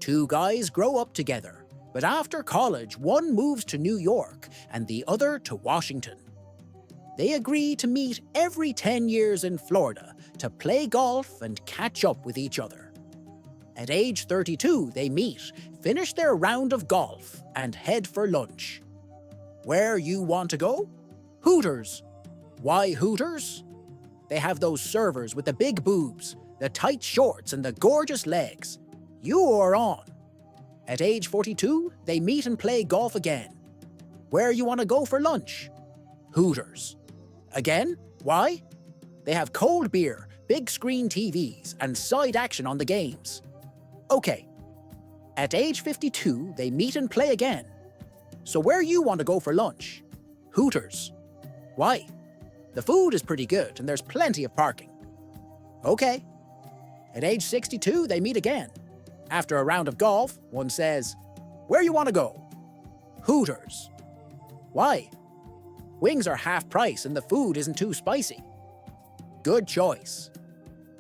Two guys grow up together, but after college, one moves to New York and the other to Washington. They agree to meet every 10 years in Florida to play golf and catch up with each other. At age 32, they meet, finish their round of golf, and head for lunch. Where you want to go? Hooters. Why Hooters? They have those servers with the big boobs, the tight shorts, and the gorgeous legs. You're on. At age 42, they meet and play golf again. Where you want to go for lunch? Hooters. Again? Why? They have cold beer, big screen TVs, and side action on the games. Okay. At age 52, they meet and play again. So where you want to go for lunch? Hooters. Why? The food is pretty good and there's plenty of parking. Okay. At age 62, they meet again. After a round of golf, one says, "Where you want to go?" Hooters. Why? Wings are half price and the food isn't too spicy. Good choice.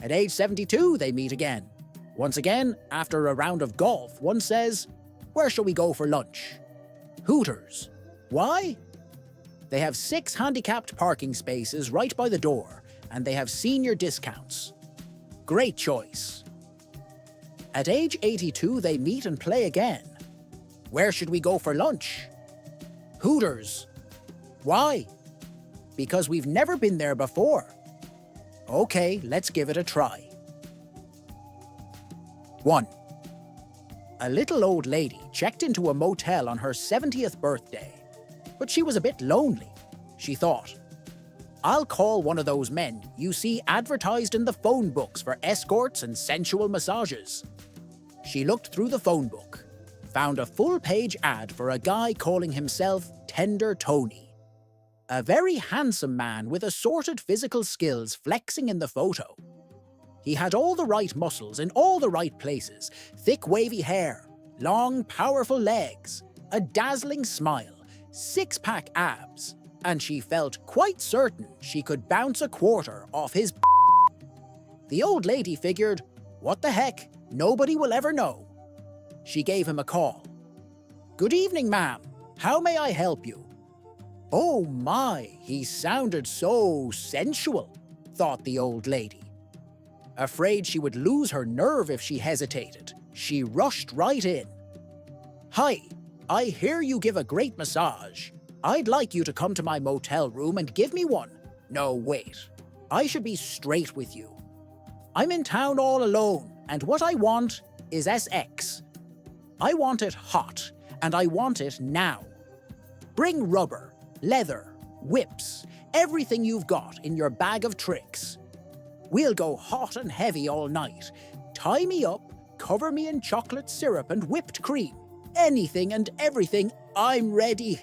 At age 72, they meet again. Once again, after a round of golf, one says, "Where shall we go for lunch?" Hooters. Why? They have 6 handicapped parking spaces right by the door, and they have senior discounts. Great choice. At age 82, they meet and play again. Where should we go for lunch? Hooters. Why? Because we've never been there before. Okay, let's give it a try. 1. A little old lady checked into a motel on her 70th birthday, but she was a bit lonely. She thought, "I'll call one of those men you see advertised in the phone books for escorts and sensual massages." She looked through the phone book, found a full-page ad for a guy calling himself Tender Tony. A very handsome man with assorted physical skills flexing in the photo. He had all the right muscles in all the right places, thick wavy hair, long powerful legs, a dazzling smile, 6-pack abs, and she felt quite certain she could bounce a quarter off his The old lady figured, what the heck, nobody will ever know. She gave him a call. "Good evening, ma'am. How may I help you?" Oh my, he sounded so sensual, thought the old lady. Afraid she would lose her nerve if she hesitated, she rushed right in. "Hi, I hear you give a great massage. I'd like you to come to my motel room and give me one." "No, wait. I should be straight with you. I'm in town all alone, and what I want is SX. I want it hot, and I want it now. Bring rubber, leather, whips, everything you've got in your bag of tricks. We'll go hot and heavy all night. Tie me up, cover me in chocolate syrup and whipped cream. Anything and everything, I'm ready."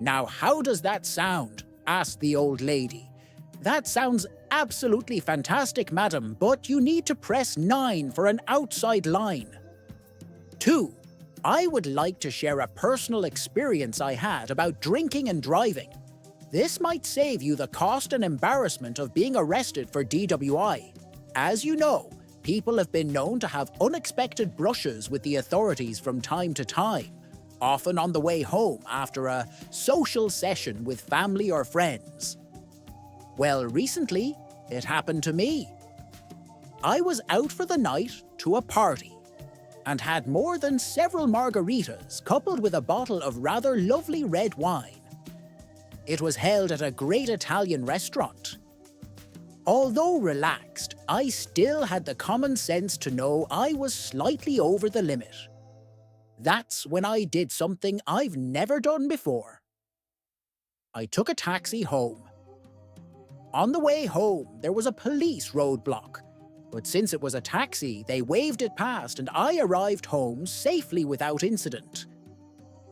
"Now how does that sound?" asked the old lady. "That sounds absolutely fantastic, madam, but you need to press 9 for an outside line." 2. I would like to share a personal experience I had about drinking and driving. This might save you the cost and embarrassment of being arrested for DWI. As you know, people have been known to have unexpected brushes with the authorities from time to time, often on the way home after a social session with family or friends. Well, recently, it happened to me. I was out for the night to a party and had more than several margaritas coupled with a bottle of rather lovely red wine. It was held at a great Italian restaurant. Although relaxed, I still had the common sense to know I was slightly over the limit. That's when I did something I've never done before. I took a taxi home. On the way home, there was a police roadblock, but since it was a taxi, they waved it past and I arrived home safely without incident.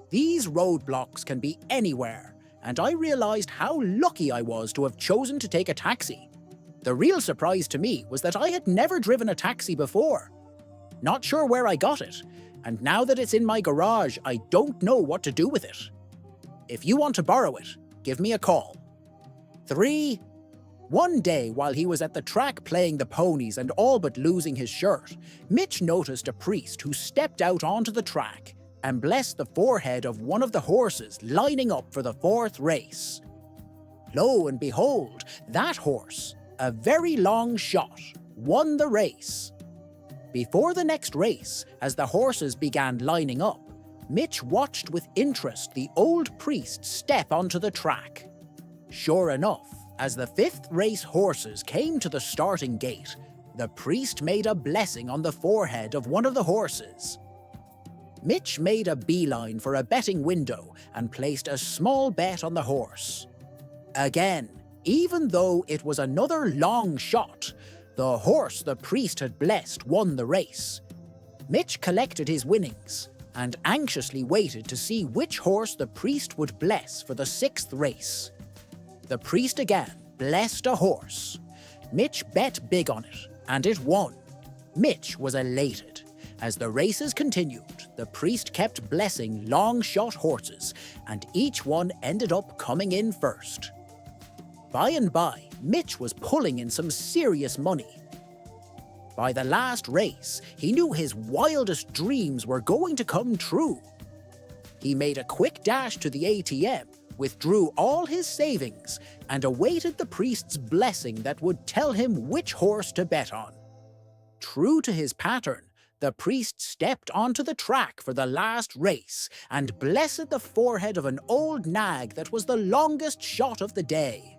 These roadblocks can be anywhere, and I realized how lucky I was to have chosen to take a taxi. The real surprise to me was that I had never driven a taxi before. Not sure where I got it, and now that it's in my garage, I don't know what to do with it. If you want to borrow it, give me a call. 3, One day, while he was at the track playing the ponies and all but losing his shirt, Mitch noticed a priest who stepped out onto the track and blessed the forehead of one of the horses lining up for the fourth race. Lo and behold, that horse, a very long shot, won the race. Before the next race, as the horses began lining up, Mitch watched with interest the old priest step onto the track. Sure enough, as the fifth race horses came to the starting gate, the priest made a blessing on the forehead of one of the horses. Mitch made a beeline for a betting window and placed a small bet on the horse. Again, even though it was another long shot, the horse the priest had blessed won the race. Mitch collected his winnings and anxiously waited to see which horse the priest would bless for the sixth race. The priest again blessed a horse. Mitch bet big on it, and it won. Mitch was elated. As the races continued, the priest kept blessing long-shot horses, and each one ended up coming in first. By and by, Mitch was pulling in some serious money. By the last race, he knew his wildest dreams were going to come true. He made a quick dash to the ATM, withdrew all his savings, and awaited the priest's blessing that would tell him which horse to bet on. True to his pattern, the priest stepped onto the track for the last race and blessed the forehead of an old nag that was the longest shot of the day.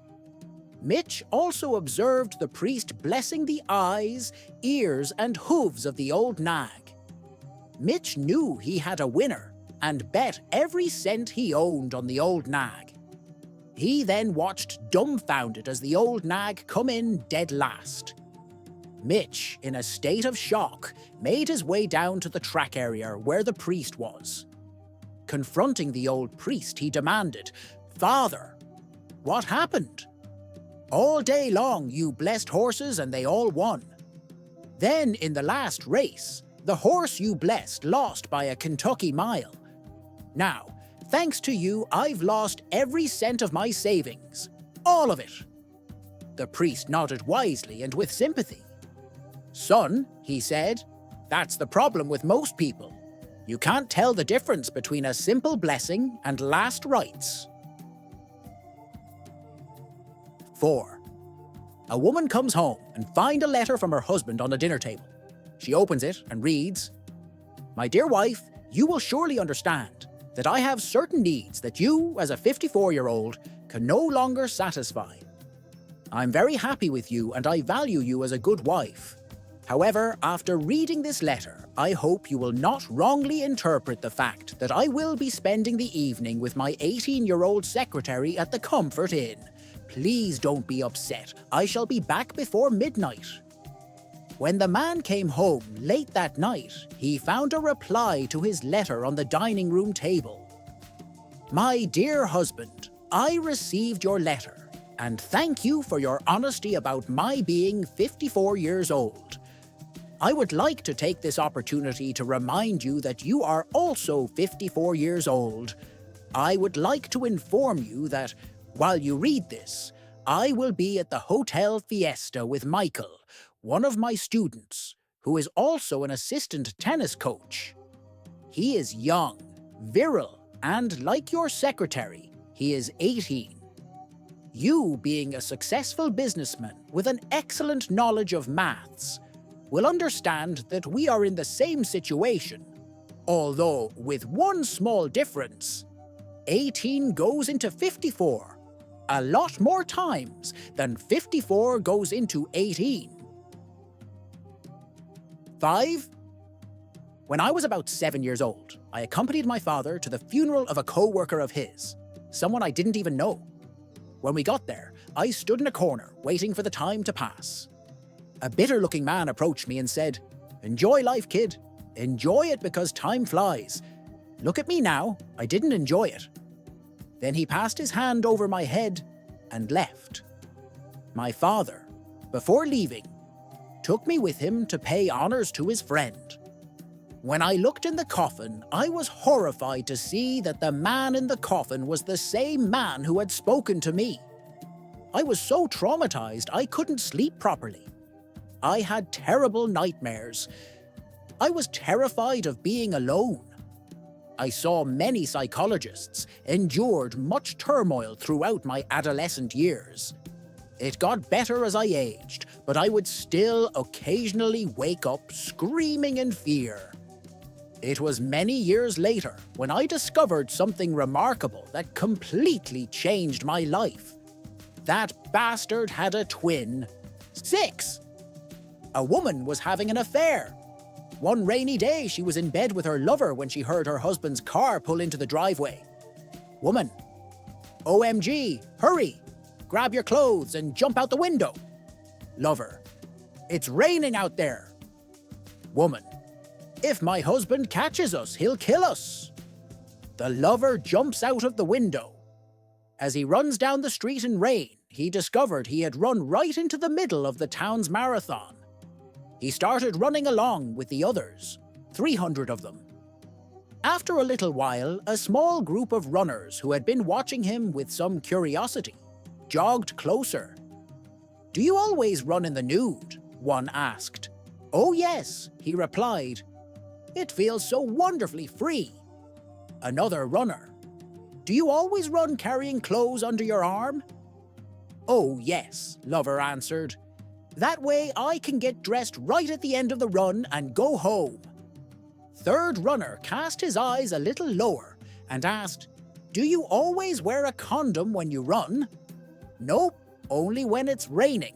Mitch also observed the priest blessing the eyes, ears, and hooves of the old nag. Mitch knew he had a winner and bet every cent he owned on the old nag. He then watched dumbfounded as the old nag come in dead last. Mitch, in a state of shock, made his way down to the track area where the priest was. Confronting the old priest, he demanded, "Father, what happened? All day long you blessed horses and they all won. Then in the last race, the horse you blessed lost by a Kentucky mile. Now, thanks to you, I've lost every cent of my savings. All of it." The priest nodded wisely and with sympathy. "Son," he said, "that's the problem with most people. You can't tell the difference between a simple blessing and last rites." 4. A woman comes home and finds a letter from her husband on the dinner table. She opens it and reads, "My dear wife, you will surely understand that I have certain needs that you, as a 54-year-old, can no longer satisfy. I'm very happy with you and I value you as a good wife. However, after reading this letter, I hope you will not wrongly interpret the fact that I will be spending the evening with my 18-year-old secretary at the Comfort Inn. Please don't be upset. I shall be back before midnight." When the man came home late that night, he found a reply to his letter on the dining room table. "My dear husband, I received your letter, and thank you for your honesty about my being 54 years old. I would like to take this opportunity to remind you that you are also 54 years old. I would like to inform you that, while you read this, I will be at the Hotel Fiesta with Michael, one of my students, who is also an assistant tennis coach. He is young, virile, and like your secretary, he is 18. You, being a successful businessman with an excellent knowledge of maths, will understand that we are in the same situation, although with one small difference. 18 goes into 54, a lot more times than 54 goes into 18. 5. When I was about 7 years old, I accompanied my father to the funeral of a co-worker of his, someone I didn't even know. When we got there, I stood in a corner waiting for the time to pass. A bitter-looking man approached me and said, "Enjoy life, kid. Enjoy it because time flies. Look at me now, I didn't enjoy it." Then he passed his hand over my head and left. My father, before leaving, took me with him to pay honors to his friend. When I looked in the coffin, I was horrified to see that the man in the coffin was the same man who had spoken to me. I was so traumatized I couldn't sleep properly. I had terrible nightmares. I was terrified of being alone. I saw many psychologists, endured much turmoil throughout my adolescent years. It got better as I aged, but I would still occasionally wake up screaming in fear. It was many years later when I discovered something remarkable that completely changed my life. That bastard had a twin. 6! A woman was having an affair. One rainy day, she was in bed with her lover when she heard her husband's car pull into the driveway. Woman: OMG, hurry! Grab your clothes and jump out the window. Lover: it's raining out there. Woman: if my husband catches us, he'll kill us. The lover jumps out of the window. As he runs down the street in rain, he discovered he had run right into the middle of the town's marathon. He started running along with the others, 300 of them. After a little while, a small group of runners who had been watching him with some curiosity jogged closer. "Do you always run in the nude?" one asked. "Oh yes," he replied. "It feels so wonderfully free." Another runner: "Do you always run carrying clothes under your arm?" "Oh yes," Lover answered. "That way I can get dressed right at the end of the run and go home." Third runner cast his eyes a little lower and asked, "Do you always wear a condom when you run?" "Nope, only when it's raining,"